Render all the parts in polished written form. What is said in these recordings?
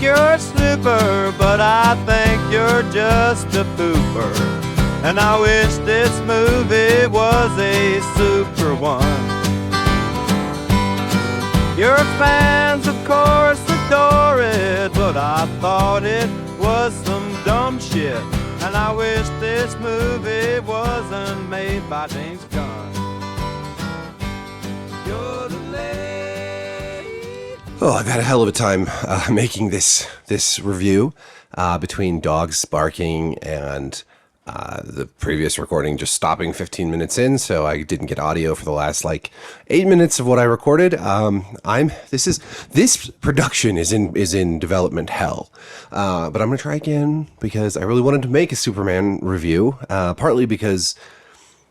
you're a snooper, but I think you're just a pooper. And I wish this movie was a super one. Your fans, of course, adore it, but I thought it was some dumb shit. And I wish this movie wasn't made by James Gunn. You're the lady. Oh, I've had a hell of a time making this review between dogs barking and the previous recording just stopping 15 minutes in, so I didn't get audio for the last 8 minutes of what I recorded. This production is in development hell, but I'm gonna try again because I really wanted to make a Superman review. Partly because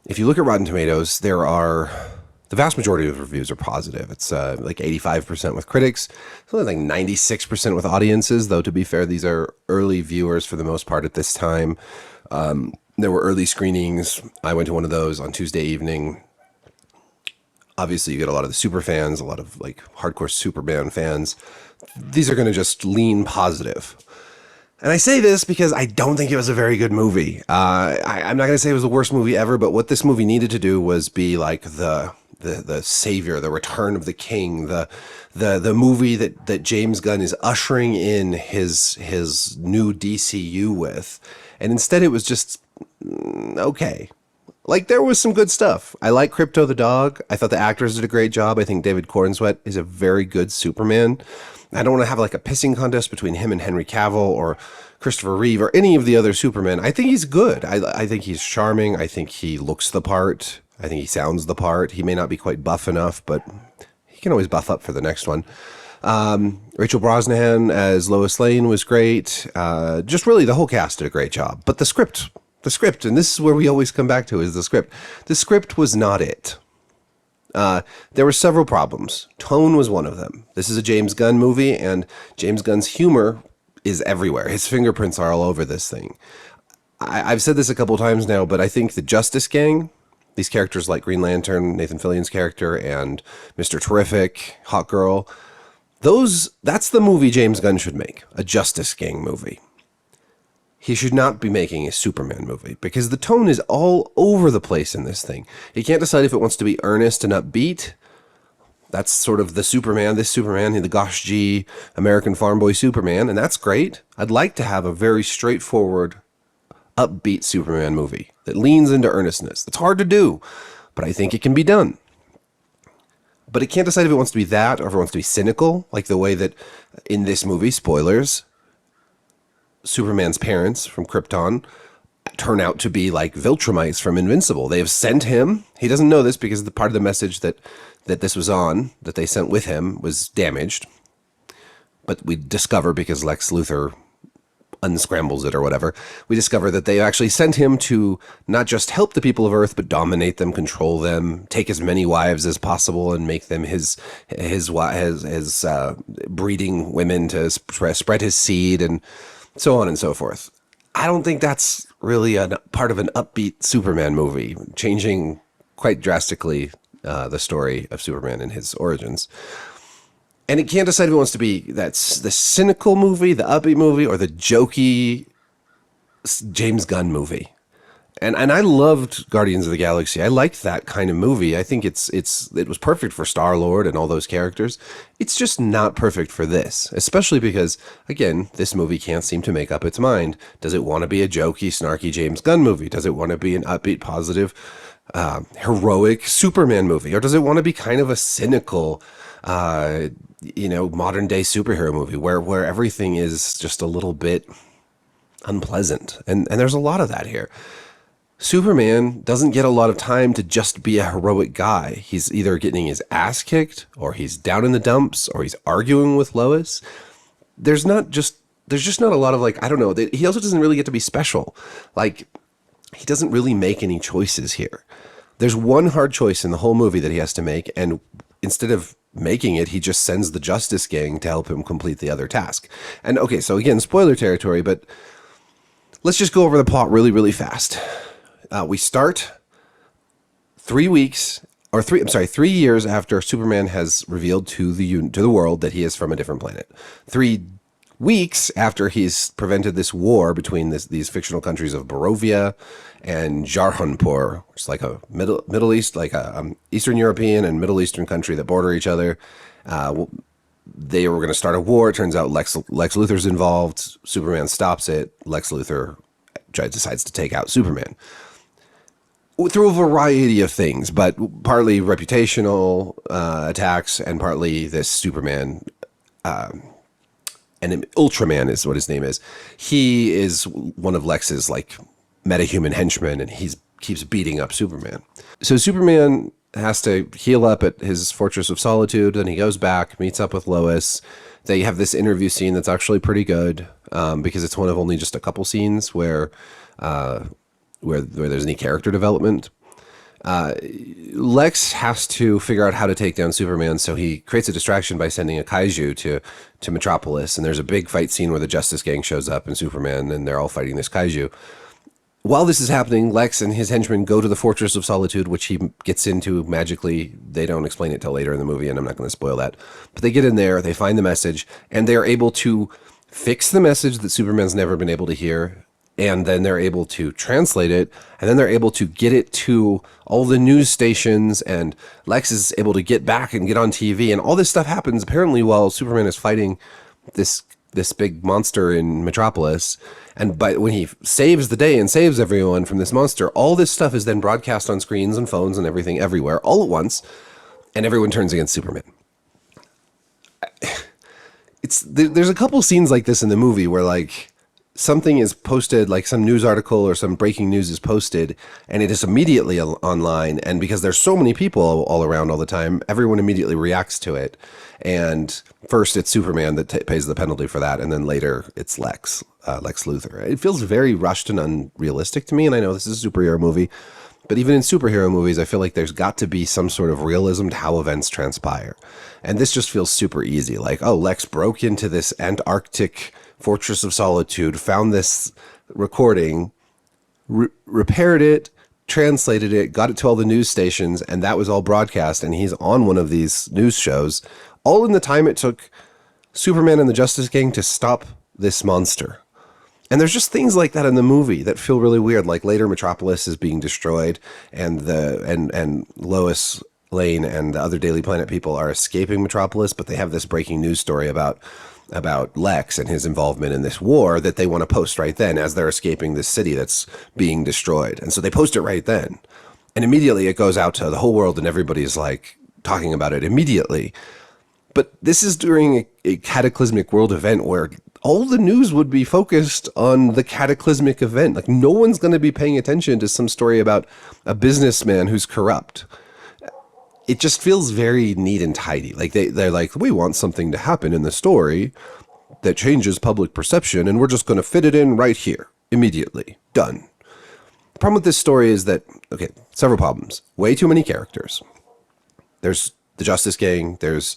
if you look at Rotten Tomatoes, the vast majority of reviews are positive. It's 85% with critics, it's only 96% with audiences. Though to be fair, these are early viewers for the most part at this time. There were early screenings. I went to one of those on Tuesday evening. Obviously, you get a lot of the super fans, a lot of hardcore Superman fans. These are going to just lean positive. And I say this because I don't think it was a very good movie. I'm not going to say it was the worst movie ever, but what this movie needed to do was be like the savior, the return of the king, the movie that James Gunn is ushering in his new DCU with. And instead it was just okay. There was some good stuff. I like Krypto the dog. I thought the actors did a great job. I think David Corenswet is a very good Superman. I don't want to have a pissing contest between him and Henry Cavill or Christopher Reeve or any of the other Supermen. I think he's good. I think he's charming. I think he looks the part. I think he sounds the part. He may not be quite buff enough, but he can always buff up for the next one. Rachel Brosnahan as Lois Lane was great. Just really the whole cast did a great job. But the script, and this is where we always come back to, is the script. The script was not it. There were several problems. Tone was one of them. This is a James Gunn movie, and James Gunn's humor is everywhere. His fingerprints are all over this thing. I've said this a couple times now, but I think the Justice Gang, these characters like Green Lantern, Nathan Fillion's character, and Mr. Terrific, Hawk Girl, that's the movie James Gunn should make, a Justice Gang movie. He should not be making a Superman movie because the tone is all over the place in this thing. He can't decide if it wants to be earnest and upbeat. That's sort of the Superman, the Gosh G American Farm Boy Superman, and that's great. I'd like to have a very straightforward, upbeat Superman movie that leans into earnestness. It's hard to do, but I think it can be done. But it can't decide if it wants to be that or if it wants to be cynical, like the way that in this movie, spoilers, Superman's parents from Krypton turn out to be like Viltrumites from Invincible. They have sent him. He doesn't know this because the part of the message that this was on, that they sent with him, was damaged. But we discover, because Lex Luthor unscrambles it or whatever, we discover that they actually sent him to not just help the people of Earth, but dominate them, control them, take as many wives as possible, and make them his breeding women to spread his seed, and so on and so forth. I don't think that's really a part of an upbeat Superman movie, changing quite drastically the story of Superman and his origins. And it can't decide if it wants to be that's the cynical movie, the upbeat movie, or the jokey James Gunn movie. And I loved Guardians of the Galaxy. I liked that kind of movie. I think it was perfect for Star-Lord and all those characters. It's just not perfect for this, especially because, again, this movie can't seem to make up its mind. Does it want to be a jokey, snarky James Gunn movie? Does it want to be an upbeat, positive, heroic Superman movie? Or does it want to be kind of a cynical, modern day superhero movie where everything is just a little bit unpleasant? And there's a lot of that here. Superman doesn't get a lot of time to just be a heroic guy. He's either getting his ass kicked, or he's down in the dumps, or he's arguing with Lois. There's just not a lot of I don't know. He also doesn't really get to be special. He doesn't really make any choices here. There's one hard choice in the whole movie that he has to make, and instead of making it, he just sends the Justice Gang to help him complete the other task. And okay, so again, spoiler territory, but let's just go over the plot really, really fast. We start 3 years after Superman has revealed to the world that he is from a different planet. 3 weeks after he's prevented this war between these fictional countries of Barovia and Jarhanpur, which is like a Middle East, like a Eastern European and Middle Eastern country that border each other. They were going to start a war. It turns out Lex Luthor's involved. Superman stops it. Lex Luthor decides to take out Superman through a variety of things, but partly reputational attacks and partly this Superman, and Ultraman is what his name is. He is one of Lex's like metahuman henchmen, and he keeps beating up Superman. So Superman has to heal up at his Fortress of Solitude. Then he goes back, meets up with Lois. They have this interview scene that's actually pretty good, because it's one of only just a couple scenes where there's any character development. Lex has to figure out how to take down Superman, so he creates a distraction by sending a kaiju to Metropolis, and there's a big fight scene where the Justice Gang shows up and Superman, and they're all fighting this kaiju. While this is happening, Lex and his henchmen go to the Fortress of Solitude, which he gets into magically. They don't explain it till later in the movie, and I'm not going to spoil that. But they get in there, they find the message, and they're able to fix the message that Superman's never been able to hear, and then they're able to translate it, and then they're able to get it to all the news stations, and Lex is able to get back and get on TV, and all this stuff happens apparently while Superman is fighting this big monster in Metropolis. And when he saves the day and saves everyone from this monster, all this stuff is then broadcast on screens and phones and everything everywhere all at once, and everyone turns against Superman. There's a couple scenes like this in the movie where like something is posted, like some news article or some breaking news is posted, and it is immediately online. And because there's so many people all around all the time, everyone immediately reacts to it. And first it's Superman that pays the penalty for that, and then later it's Lex Luthor. It feels very rushed and unrealistic to me, and I know this is a superhero movie, but even in superhero movies, I feel like there's got to be some sort of realism to how events transpire. And this just feels super easy. Like, oh, Lex broke into this Antarctic Fortress of Solitude, found this recording, repaired it, translated it, got it to all the news stations, and that was all broadcast, and he's on one of these news shows, all in the time it took Superman and the Justice Gang to stop this monster. And there's just things like that in the movie that feel really weird. Like later Metropolis is being destroyed, and Lois Lane and the other Daily Planet people are escaping Metropolis, but they have this breaking news story about Lex and his involvement in this war that they want to post right then as they're escaping this city that's being destroyed. And so they post it right then. And immediately it goes out to the whole world, and everybody's like talking about it immediately. But this is during a cataclysmic world event where all the news would be focused on the cataclysmic event. Like no one's going to be paying attention to some story about a businessman who's corrupt. It just feels very neat and tidy. Like they're like, we want something to happen in the story that changes public perception, and we're just going to fit it in right here immediately. Done. The problem with this story is that, okay, several problems. Way too many characters. There's the Justice Gang. There's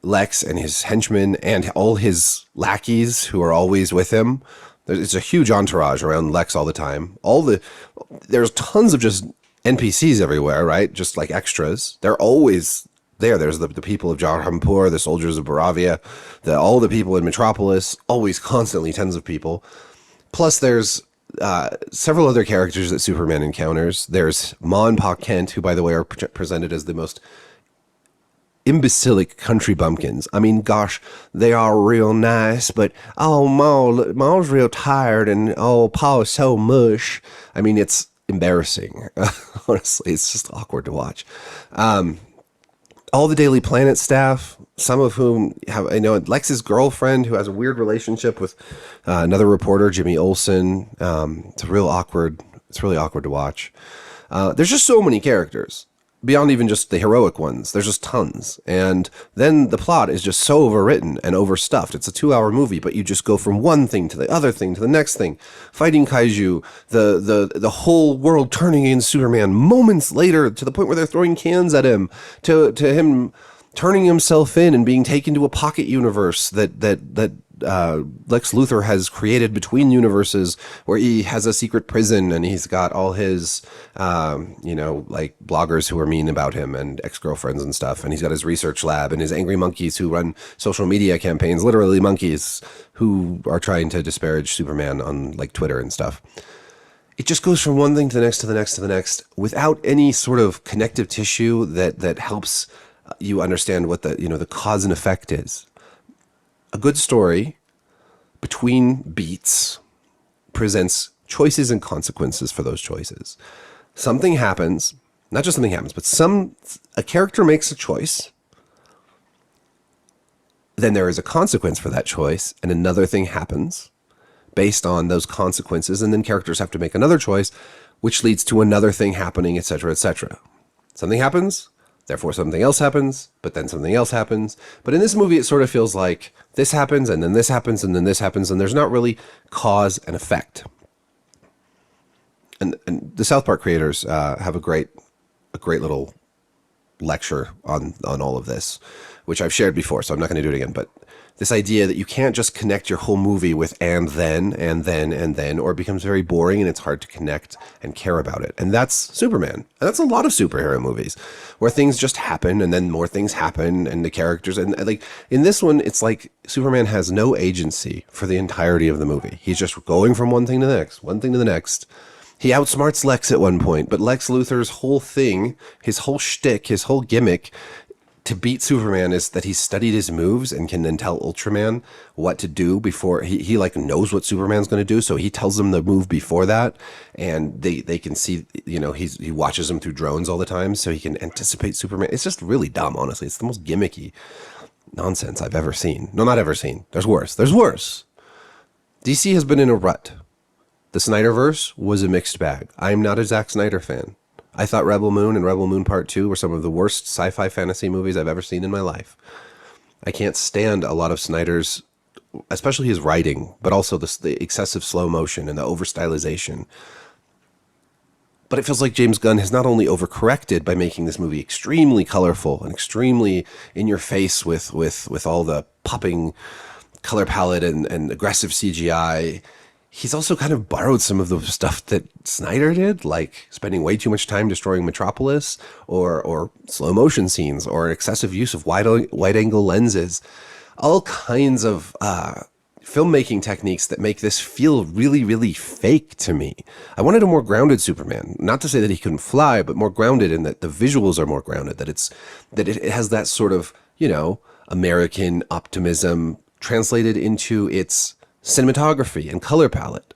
Lex and his henchmen and all his lackeys who are always with him. It's a huge entourage around Lex all the time. There's tons of just NPCs everywhere, right? Just like extras. They're always there. There's the people of Jarhanpur, the soldiers of Barovia, all the people in Metropolis, always constantly tons of people. Plus there's several other characters that Superman encounters. There's Ma and Pa Kent, who by the way are presented as the most imbecilic country bumpkins. I mean, gosh, they are real nice, but oh, Ma's real tired, and oh, Pa is so mush. I mean, it's embarrassing. Honestly, it's just awkward to watch. All the Daily Planet staff, some of whom I know Lex's girlfriend, who has a weird relationship with another reporter, Jimmy Olsen. It's really awkward to watch. There's just so many characters. Beyond even just the heroic ones, there's just tons. And then the plot is just so overwritten and overstuffed. It's a 2-hour movie, but you just go from one thing to the other thing to the next thing. Fighting kaiju, the whole world turning against Superman moments later, to the point where they're throwing cans at him, to him turning himself in and being taken to a pocket universe that Lex Luthor has created between universes, where he has a secret prison and he's got all his, like bloggers who are mean about him and ex-girlfriends and stuff. And he's got his research lab and his angry monkeys who run social media campaigns, literally monkeys who are trying to disparage Superman on like Twitter and stuff. It just goes from one thing to the next, to the next, to the next, without any sort of connective tissue that helps you understand what the cause and effect is. A good story between beats presents choices and consequences for those choices. Something happens, not just something happens, but a character makes a choice. Then there is a consequence for that choice, and another thing happens based on those consequences, and then characters have to make another choice, which leads to another thing happening, etc., etc. Something happens, therefore something else happens, but then something else happens. But in this movie, it sort of feels like this happens, and then this happens, and then this happens, and there's not really cause and effect. And the South Park creators have a great little lecture on all of this, which I've shared before, so I'm not going to do it again, but this idea that you can't just connect your whole movie with and then, or it becomes very boring and it's hard to connect and care about it. And that's Superman. And that's a lot of superhero movies where things just happen and then more things happen and the characters. And like in this one, it's like Superman has no agency for the entirety of the movie. He's just going from one thing to the next, one thing to the next. He outsmarts Lex at one point, but Lex Luthor's whole thing, his whole shtick, his whole gimmick to beat Superman is that he's studied his moves and can then tell Ultraman what to do before he like knows what Superman's going to do. So he tells them the move before that, and they can see, he watches them through drones all the time so he can anticipate Superman. It's just really dumb, honestly. It's the most gimmicky nonsense I've ever seen. No, not ever seen. There's worse. DC has been in a rut. The Snyderverse was a mixed bag. I'm not a Zack Snyder fan. I thought Rebel Moon and Rebel Moon Part 2 were some of the worst sci-fi fantasy movies I've ever seen in my life. I can't stand a lot of Snyder's, especially his writing, but also the excessive slow motion and the over-stylization. But it feels like James Gunn has not only overcorrected by making this movie extremely colorful and extremely in your face with all the popping color palette and aggressive CGI, he's also kind of borrowed some of the stuff that Snyder did, like spending way too much time destroying Metropolis or slow motion scenes or excessive use of wide angle lenses, all kinds of filmmaking techniques that make this feel really, really fake to me. I wanted a more grounded Superman, not to say that he couldn't fly, but more grounded in that the visuals are more grounded, that it has that sort of, American optimism translated into its cinematography and color palette.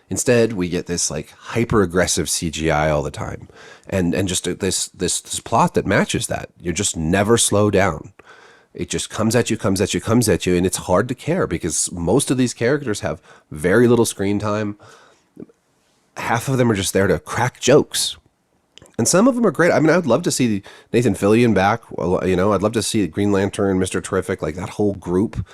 Instead, we get this like hyper aggressive CGI all the time, and just this plot that matches that. You just never slow down. It just comes at you, and it's hard to care because most of these characters have very little screen time. Half of them are just there to crack jokes, and some of them are great. I mean, I would love to see Nathan Fillion back. I'd love to see Green Lantern, Mr. Terrific, like that whole group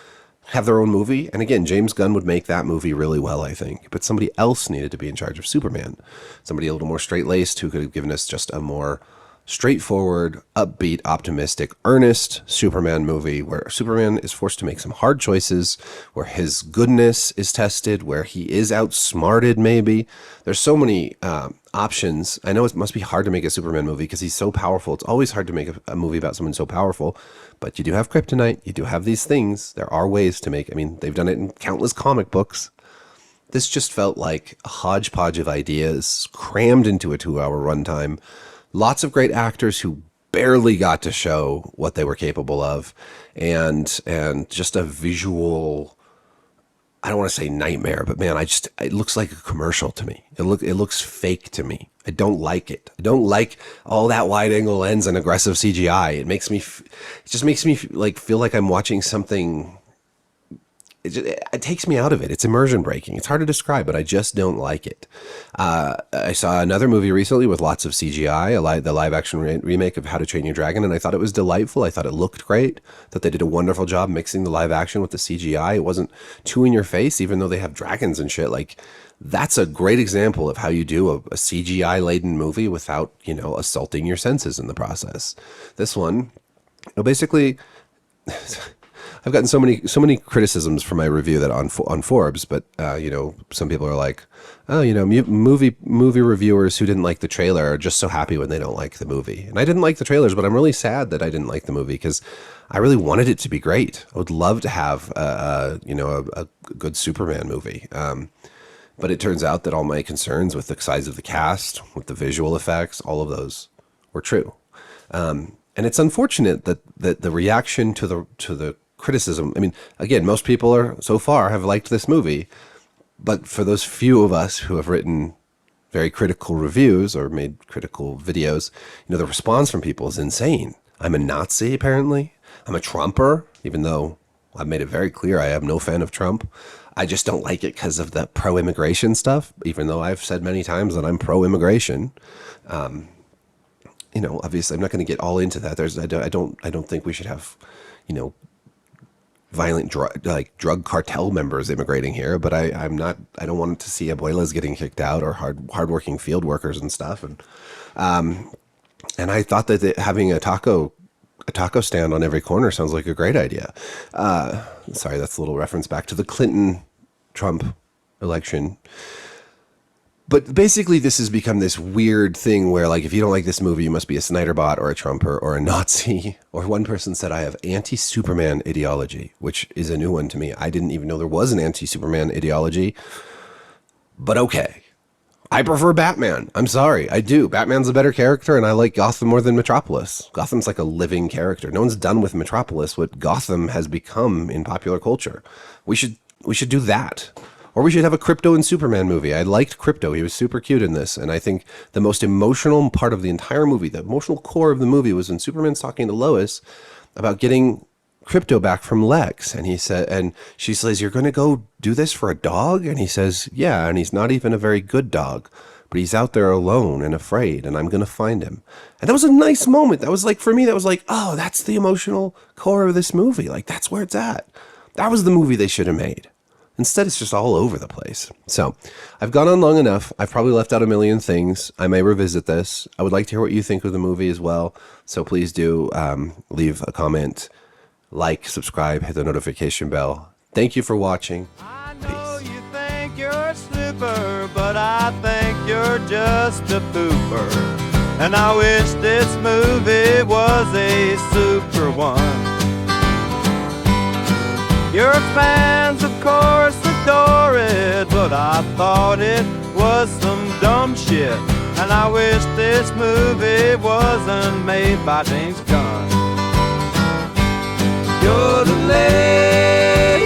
have their own movie. And again, James Gunn would make that movie really well, I think. But somebody else needed to be in charge of Superman. Somebody a little more straight-laced who could have given us just a more straightforward, upbeat, optimistic, earnest Superman movie where Superman is forced to make some hard choices, where his goodness is tested, where he is outsmarted maybe. There's so many options. I know it must be hard to make a Superman movie because he's so powerful. It's always hard to make a movie about someone so powerful. But you do have kryptonite. You do have these things. There are ways to make. I mean, they've done it in countless comic books. This just felt like a hodgepodge of ideas crammed into a 2-hour runtime. Lots of great actors who barely got to show what they were capable of, and just a visual, I don't want to say nightmare, but man, it looks like a commercial to me. It looks fake to me. I don't like it. I don't like all that wide angle lens and aggressive CGI. It just makes me like feel like I'm watching something. It takes me out of it. It's immersion breaking. It's hard to describe, but I just don't like it. I saw another movie recently with lots of CGI, the live action remake of How to Train Your Dragon, and I thought it was delightful. I thought it looked great. That they did a wonderful job mixing the live action with the CGI. It wasn't too in your face, even though they have dragons and shit. Like, that's a great example of how you do a CGI laden movie without, assaulting your senses in the process. This one, basically, I've gotten so many criticisms for my review that on Forbes, but some people are like, oh, movie reviewers who didn't like the trailer are just so happy when they don't like the movie. And I didn't like the trailers, but I'm really sad that I didn't like the movie because I really wanted it to be great. I would love to have a good Superman movie. But it turns out that all my concerns with the size of the cast, with the visual effects, all of those were true. And it's unfortunate that the reaction to the criticism. I mean, again, most people so far have liked this movie, but for those few of us who have written very critical reviews or made critical videos, the response from people is insane. I'm a Nazi, apparently. I'm a Trumper, even though I've made it very clear I am no fan of Trump. I just don't like it because of the pro-immigration stuff, even though I've said many times that I'm pro-immigration. Obviously, I'm not going to get all into that. I don't think we should have, violent drug cartel members immigrating here. But I don't want to see abuelas getting kicked out or hardworking field workers and stuff. And I thought that having a taco stand on every corner sounds like a great idea. Sorry, that's a little reference back to the Clinton-Trump election. But basically, this has become this weird thing where, like, if you don't like this movie, you must be a Snyder bot or a Trumper or a Nazi. Or one person said I have anti-Superman ideology, which is a new one to me. I didn't even know there was an anti-Superman ideology. But okay. I prefer Batman. I'm sorry. I do. Batman's a better character, and I like Gotham more than Metropolis. Gotham's like a living character. No one's done with Metropolis what Gotham has become in popular culture. We should do that. Or we should have a Krypto and Superman movie. I liked Krypto. He was super cute in this. And I think the most emotional part of the entire movie, the emotional core of the movie, was when Superman's talking to Lois about getting Krypto back from Lex. And she says, "You're going to go do this for a dog?" And he says, "Yeah, and he's not even a very good dog. But he's out there alone and afraid, and I'm going to find him." And that was a nice moment. That was like, for me, that was like, oh, that's the emotional core of this movie. Like, that's where it's at. That was the movie they should have made. Instead, it's just all over the place. So I've gone on long enough. I've probably left out a million things. I may revisit this. I would like to hear what you think of the movie as well. So please do leave a comment, like, subscribe, hit the notification bell. Thank you for watching. I know you think you're super, but I think you're just a pooper. And I wish this movie was a super one. Your fans, of course, adore it, but I thought it was some dumb shit. And I wish this movie wasn't made by James Gunn. You're the lady